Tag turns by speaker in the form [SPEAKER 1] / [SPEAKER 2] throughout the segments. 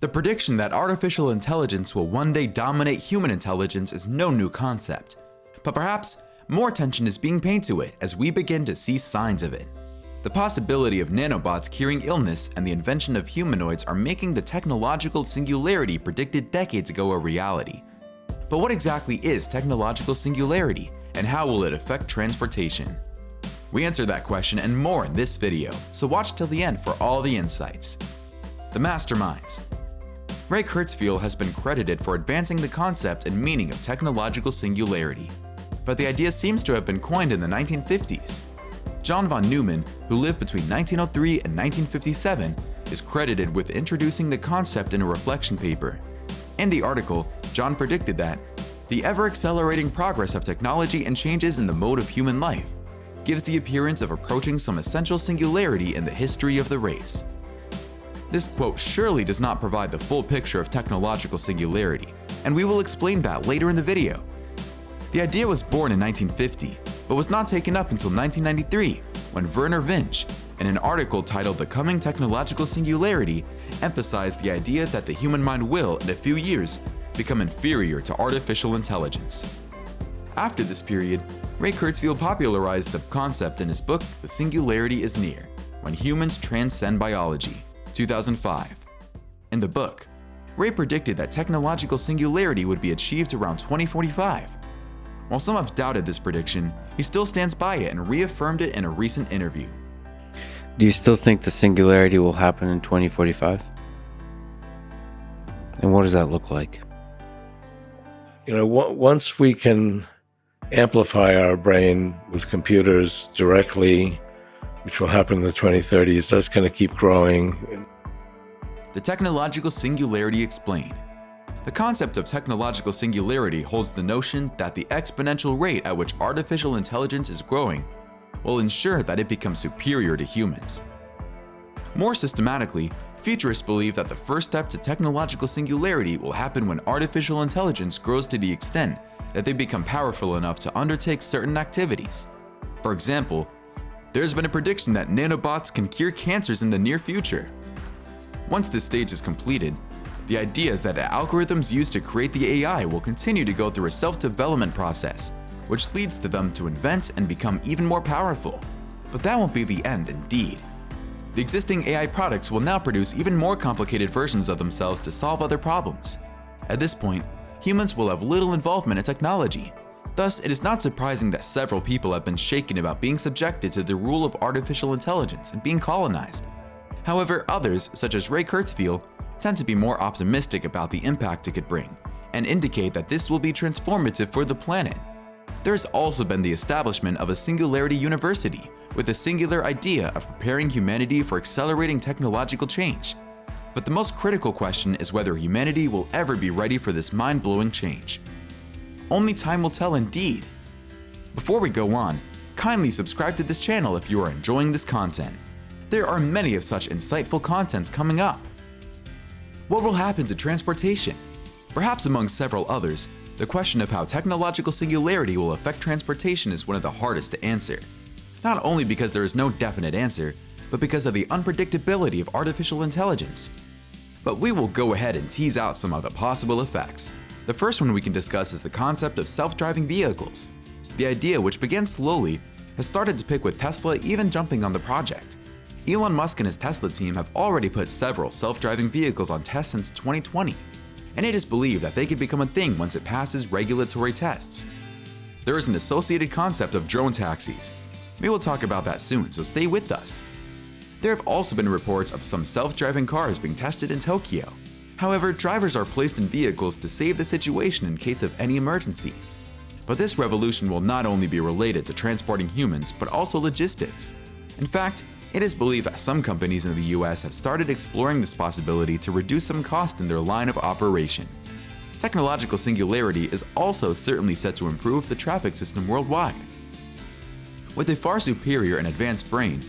[SPEAKER 1] The prediction that artificial intelligence will one day dominate human intelligence is no new concept, but perhaps more attention is being paid to it as we begin to see signs of it. The possibility of nanobots curing illness and the invention of humanoids are making the technological singularity predicted decades ago a reality. But what exactly is technological singularity, and how will it affect transportation? We answer that question and more in this video, so watch till the end for all the insights. The masterminds. Ray Kurzweil has been credited for advancing the concept and meaning of technological singularity, but the idea seems to have been coined in the 1950s. John von Neumann, who lived between 1903 and 1957, is credited with introducing the concept in a reflection paper. In the article, John predicted that the ever-accelerating progress of technology and changes in the mode of human life gives the appearance of approaching some essential singularity in the history of the race. This quote surely does not provide the full picture of technological singularity, and we will explain that later in the video. The idea was born in 1950, but was not taken up until 1993, when Werner Winch, in an article titled The Coming Technological Singularity, emphasized the idea that the human mind will, in a few years, become inferior to artificial intelligence. After this period, Ray Kurzweil popularized the concept in his book The Singularity is Near, When Humans Transcend Biology, 2005. In the book, Ray predicted that technological singularity would be achieved around 2045. While some have doubted this prediction, he still stands by it and reaffirmed it in a recent interview.
[SPEAKER 2] Do you still think the singularity will happen in 2045? And what does that look like?
[SPEAKER 3] Once we can amplify our brain with computers directly, which will happen in the 2030s, that's going to keep growing.
[SPEAKER 1] The technological singularity explained. The concept of technological singularity holds the notion that the exponential rate at which artificial intelligence is growing will ensure that it becomes superior to humans. More systematically, futurists believe that the first step to technological singularity will happen when artificial intelligence grows to the extent that they become powerful enough to undertake certain activities. For example, there's been a prediction that nanobots can cure cancers in the near future. Once this stage is completed, the idea is that the algorithms used to create the AI will continue to go through a self-development process, which leads to them to invent and become even more powerful. But that won't be the end indeed. The existing AI products will now produce even more complicated versions of themselves to solve other problems. At this point, humans will have little involvement in technology. Thus, it is not surprising that several people have been shaken about being subjected to the rule of artificial intelligence and being colonized. However, others, such as Ray Kurzweil, tend to be more optimistic about the impact it could bring, and indicate that this will be transformative for the planet. There has also been the establishment of a singularity university, with a singular idea of preparing humanity for accelerating technological change. But the most critical question is whether humanity will ever be ready for this mind-blowing change. Only time will tell indeed. Before we go on, kindly subscribe to this channel if you are enjoying this content. There are many of such insightful contents coming up. What will happen to transportation? Perhaps among several others, the question of how technological singularity will affect transportation is one of the hardest to answer. Not only because there is no definite answer, but because of the unpredictability of artificial intelligence. But we will go ahead and tease out some of the possible effects. The first one we can discuss is the concept of self-driving vehicles. The idea, which began slowly, has started to pick with Tesla even jumping on the project. Elon Musk and his Tesla team have already put several self-driving vehicles on test since 2020, and it is believed that they could become a thing once it passes regulatory tests. There is an associated concept of drone taxis. We will talk about that soon, so stay with us. There have also been reports of some self-driving cars being tested in Tokyo. However, drivers are placed in vehicles to save the situation in case of any emergency. But this revolution will not only be related to transporting humans, but also logistics. In fact, it is believed that some companies in the US have started exploring this possibility to reduce some cost in their line of operation. Technological singularity is also certainly set to improve the traffic system worldwide. With a far superior and advanced brain,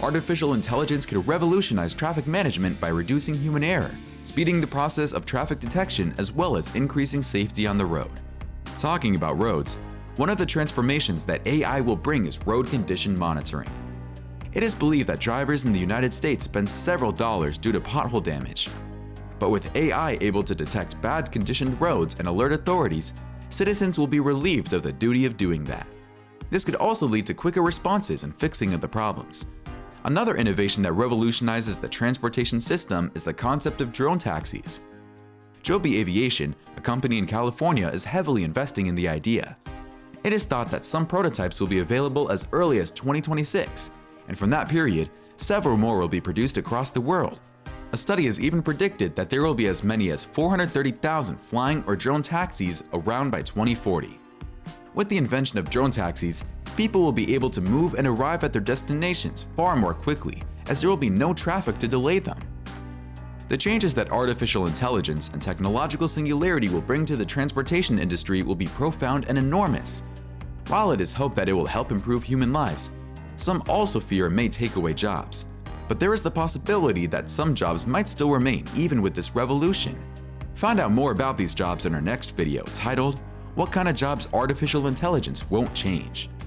[SPEAKER 1] artificial intelligence could revolutionize traffic management by reducing human error, speeding the process of traffic detection as well as increasing safety on the road. Talking about roads, one of the transformations that AI will bring is road condition monitoring. It is believed that drivers in the United States spend several dollars due to pothole damage. But with AI able to detect bad conditioned roads and alert authorities, citizens will be relieved of the duty of doing that. This could also lead to quicker responses and fixing of the problems. Another innovation that revolutionizes the transportation system is the concept of drone taxis. Joby Aviation, a company in California, is heavily investing in the idea. It is thought that some prototypes will be available as early as 2026, and from that period, several more will be produced across the world. A study has even predicted that there will be as many as 430,000 flying or drone taxis around by 2040. With the invention of drone taxis, people will be able to move and arrive at their destinations far more quickly, as there will be no traffic to delay them. The changes that artificial intelligence and technological singularity will bring to the transportation industry will be profound and enormous. While it is hoped that it will help improve human lives, some also fear it may take away jobs. But there is the possibility that some jobs might still remain even with this revolution. Find out more about these jobs in our next video titled, "What kind of jobs artificial intelligence won't change?"